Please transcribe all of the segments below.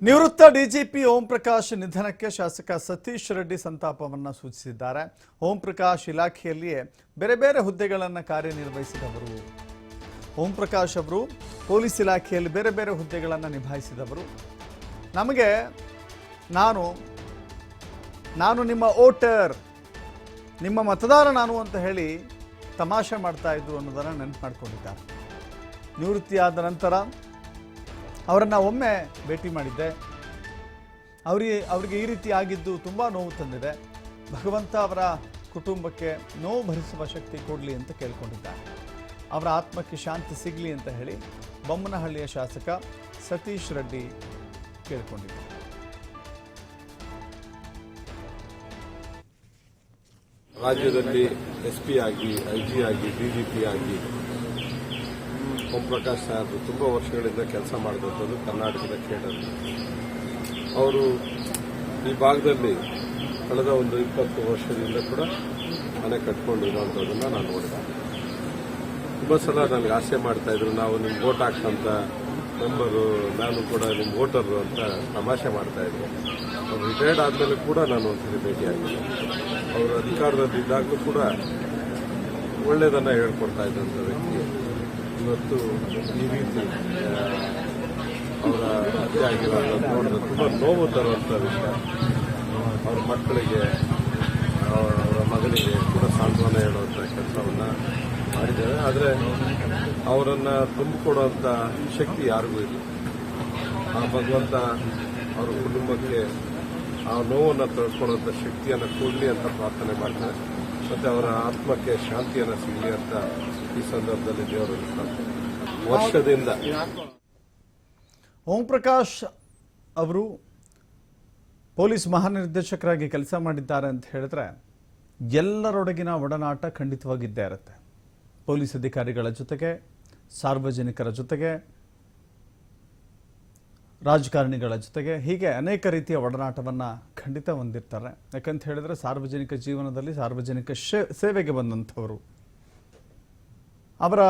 ನಿವೃತ್ತ ಡಿಜಿಪಿ ಓಂ ಪ್ರಕಾಶ್ ನಿಧನಕ್ಕೆ ಶಾಸಕ ಸತೀಶ್ ರೆಡ್ಡಿ ಸಂತಾಪವನ್ನು ಸೂಚಿಸಿದ್ದಾರೆ. ಓಂ ಪ್ರಕಾಶ್ ಇಲಾಖೆಯಲ್ಲಿಯೇ ಬೇರೆ ಬೇರೆ ಹುದ್ದೆಗಳನ್ನು ಕಾರ್ಯನಿರ್ವಹಿಸಿದವರು. ಓಂ ಪ್ರಕಾಶ್ ಅವರು ಪೊಲೀಸ್ ಇಲಾಖೆಯಲ್ಲಿ ಬೇರೆ ಬೇರೆ ಹುದ್ದೆಗಳನ್ನು ನಿಭಾಯಿಸಿದವರು. ನಮಗೆ ನಾನು ನಿಮ್ಮ ವೋಟರ್, ನಿಮ್ಮ ಮತದಾರ ನಾನು ಅಂತ ಹೇಳಿ ತಮಾಷೆ ಮಾಡ್ತಾ ಇದ್ರು ಅನ್ನೋದನ್ನು ನೆನಪು ಮಾಡಿಕೊಂಡಿದ್ದಾರೆ. ನಿವೃತ್ತಿಯಾದ ನಂತರ ಅವರನ್ನು ಒಮ್ಮೆ ಭೇಟಿ ಮಾಡಿದ್ದೆ. ಅವರಿಗೆ ಈ ರೀತಿ ಆಗಿದ್ದು ತುಂಬ ನೋವು ತಂದಿದೆ. ಭಗವಂತ ಅವರ ಕುಟುಂಬಕ್ಕೆ ನೋವು ಭರಿಸುವ ಶಕ್ತಿ ಕೊಡಲಿ ಅಂತ ಕೇಳ್ಕೊಂಡಿದ್ದಾರೆ. ಅವರ ಆತ್ಮಕ್ಕೆ ಶಾಂತಿ ಸಿಗಲಿ ಅಂತ ಹೇಳಿ ಬೊಮ್ಮನಹಳ್ಳಿಯ ಶಾಸಕ ಸತೀಶ್ ರೆಡ್ಡಿ ಕೇಳ್ಕೊಂಡಿದ್ದಾರೆ. ರಾಜ್ಯದಲ್ಲಿ SP ಆಗಿ, IG ಆಗಿ, DGP ಆಗಿ ಓಂ ಪ್ರಕಾಶ್ ಸಾಹೇಬರು ತುಂಬ ವರ್ಷಗಳಿಂದ ಕೆಲಸ ಮಾಡಿದಂಥದ್ದು ಕರ್ನಾಟಕದ ಕೇಡರ್. ಅವರು ಈ ಭಾಗದಲ್ಲಿ ಕಳೆದ ಒಂದು 20 ವರ್ಷದಿಂದ ಕೂಡ ಮನೆ ಕಟ್ಕೊಂಡಿರುವಂಥದ್ದನ್ನು ನಾನು ನೋಡಿದೆ. ತುಂಬ ಸಲ ನನಗೆ ಆಸೆ ಮಾಡ್ತಾಯಿದ್ರು, ನಾವು ನಿಮ್ಗೆ ವೋಟ್ ಹಾಕ್ತಂತ ಮೆಂಬರು, ನಾನು ಕೂಡ ನಿಮ್ಮ ವೋಟರು ಅಂತ ತಮಾಷೆ ಮಾಡ್ತಾಯಿದ್ರು. ಅವ್ರು ರಿಟೈರ್ಡ್ ಆದಮೇಲೆ ಕೂಡ ನಾನು ಒಂದ್ಸರಿ ಭೇಟಿಯಾಗಿದ್ದೆ. ಅವರು ಅಧಿಕಾರದಲ್ಲಿದ್ದಾಗಲೂ ಕೂಡ ಒಳ್ಳೆಯದನ್ನು ಹೇಳ್ಕೊಡ್ತಾ ಇದ್ದಂಥ ವ್ಯಕ್ತಿ ಇವತ್ತು ಈ ರೀತಿ ಅವರ ಹತ್ಯೆ ಆಗಿರೋದನ್ನು ನೋಡಿದ್ರೆ ತುಂಬ ನೋವು ತರುವಂಥ ವಿಷಯ. ಅವ್ರ ಮಕ್ಕಳಿಗೆ, ಅವರ ಮಗನಿಗೆ ಕೂಡ ಸಾಂತ್ವನ ಹೇಳುವಂಥ ಕೆಲಸವನ್ನು ಮಾಡಿದ್ದಾರೆ. ಆದರೆ ಅವರನ್ನು ತುಂಬಿಕೊಡುವಂಥ ಶಕ್ತಿ ಯಾರಿಗೂ ಇಲ್ಲ. ಆ ಭಗವಂತ ಅವರ ಕುಟುಂಬಕ್ಕೆ ಆ ನೋವನ್ನು ತಳ್ಕೊಳ್ಳುವಂಥ ಶಕ್ತಿಯನ್ನು ಕೊಡಲಿ ಅಂತ ಪ್ರಾರ್ಥನೆ ಮಾಡ್ತಾರೆ. ಮತ್ತು ಅವರ ಆತ್ಮಕ್ಕೆ ಶಾಂತಿಯನ್ನು ಸಿಗಲಿ ಅಂತ ಈ ಸಂದರ್ಭದಲ್ಲಿ ದೇವರಲ್ಲಿ ಪ್ರಾರ್ಥನೆ. ವರ್ಷದಿಂದ ಓಂ ಪ್ರಕಾಶ್ ಅವರು ಪೊಲೀಸ್ ಮಹಾನಿರ್ದೇಶಕರಾಗಿ ಕೆಲಸ ಮಾಡಿದ್ದಾರೆ ಅಂತ ಹೇಳಿದ್ರೆ ಎಲ್ಲರೊಡಗಿನ ಒಡನಾಟ ಖಂಡಿತವಾಗಿದ್ದೇ ಇರುತ್ತೆ. ಪೊಲೀಸ್ ಅಧಿಕಾರಿಗಳ ಜೊತೆಗೆ, ಸಾರ್ವಜನಿಕರ ಜೊತೆಗೆ, ರಾಜಕಾರಣಿಗಳ ಜೊತೆಗೆ, ಹೀಗೆ ಅನೇಕ ರೀತಿಯ ಒಡನಾಟವನ್ನು ಖಂಡಿತ ಹೊಂದಿರ್ತಾರೆ. ಯಾಕಂತ ಹೇಳಿದ್ರೆ ಸಾರ್ವಜನಿಕ ಜೀವನದಲ್ಲಿ ಸಾರ್ವಜನಿಕ ಸೇವೆಗೆ ಬಂದಂಥವರು. ಅವರ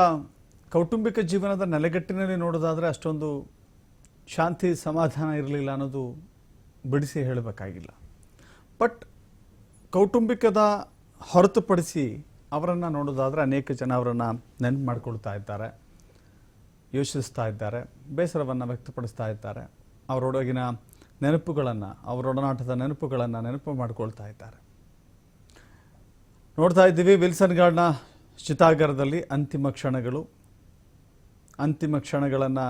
ಕೌಟುಂಬಿಕ ಜೀವನದ ನೆಲೆಗಟ್ಟಿನಲ್ಲಿ ನೋಡೋದಾದರೆ ಅಷ್ಟೊಂದು ಶಾಂತಿ ಸಮಾಧಾನ ಇರಲಿಲ್ಲ ಅನ್ನೋದು ಬಿಡಿಸಿ ಹೇಳಬೇಕಾಗಿಲ್ಲ. ಬಟ್ ಕೌಟುಂಬಿಕದ ಹೊರತುಪಡಿಸಿ ಅವರನ್ನು ನೋಡೋದಾದರೆ ಅನೇಕ ಜನ ಅವರನ್ನು ನೆನಪು ಮಾಡಿಕೊಳ್ತಾ ಇದ್ದಾರೆ, ಯೋಚಿಸ್ತಾ ಇದ್ದಾರೆ, ಬೇಸರವನ್ನು ವ್ಯಕ್ತಪಡಿಸ್ತಾ ಇದ್ದಾರೆ. ಅವರೊಳಗಿನ ನೆನಪುಗಳನ್ನು, ಅವರೊಡನಾಟದ ನೆನಪುಗಳನ್ನು ನೆನಪು ಮಾಡಿಕೊಳ್ತಾ ಇದ್ದಾರೆ. ನೋಡ್ತಾ ಇದ್ದೀವಿ ವಿಲ್ಸನ್ ಗಾರ್ಡ್ನ ಚಿತಾಗಾರದಲ್ಲಿ ಅಂತಿಮ ಕ್ಷಣಗಳನ್ನು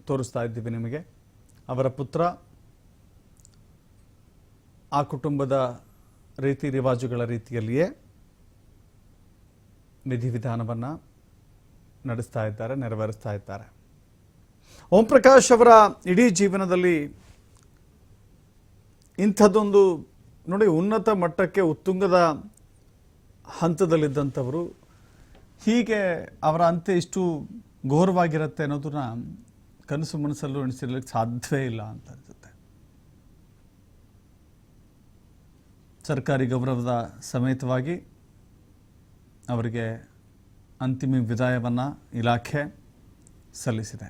ತೋರಿಸ್ತಾ ಇದ್ದೀವಿ ನಿಮಗೆ. ಅವರ ಪುತ್ರ ಆ ಕುಟುಂಬದ ರೀತಿ ರಿವಾಜುಗಳ ರೀತಿಯಲ್ಲಿಯೇ ವಿಧಿವಿಧಾನವನ್ನು ನಡೆಸ್ತಾ ಇದ್ದಾರೆ, ನೆರವೇರಿಸ್ತಾ ಇದ್ದಾರೆ. ಓಂ ಪ್ರಕಾಶ್ ಅವರ ಇಡೀ ಜೀವನದಲ್ಲಿ ಇಂಥದ್ದೊಂದು ನೋಡಿ, ಉನ್ನತ ಮಟ್ಟಕ್ಕೆ ಉತ್ತುಂಗದ ಹಂತದಲ್ಲಿದ್ದಂಥವರು, ಹೀಗೆ ಅವರ ಅಂತ್ಯ ಇಷ್ಟು ಘೋರವಾಗಿರುತ್ತೆ ಅನ್ನೋದನ್ನ ಕನಸು ಮನಸ್ಸಲ್ಲೂ ಎಣಿಸಿರ್ಲಿಕ್ಕೆ ಸಾಧ್ಯವೇ ಇಲ್ಲ ಅಂತ ಅನಿಸುತ್ತೆ. ಸರ್ಕಾರಿ ಗೌರವದ ಸಮೇತವಾಗಿ ಅವರಿಗೆ ಅಂತಿಮ ವಿದಾಯವನ್ನು ಇಲಾಖೆ ಸಲ್ಲಿಸಿದೆ.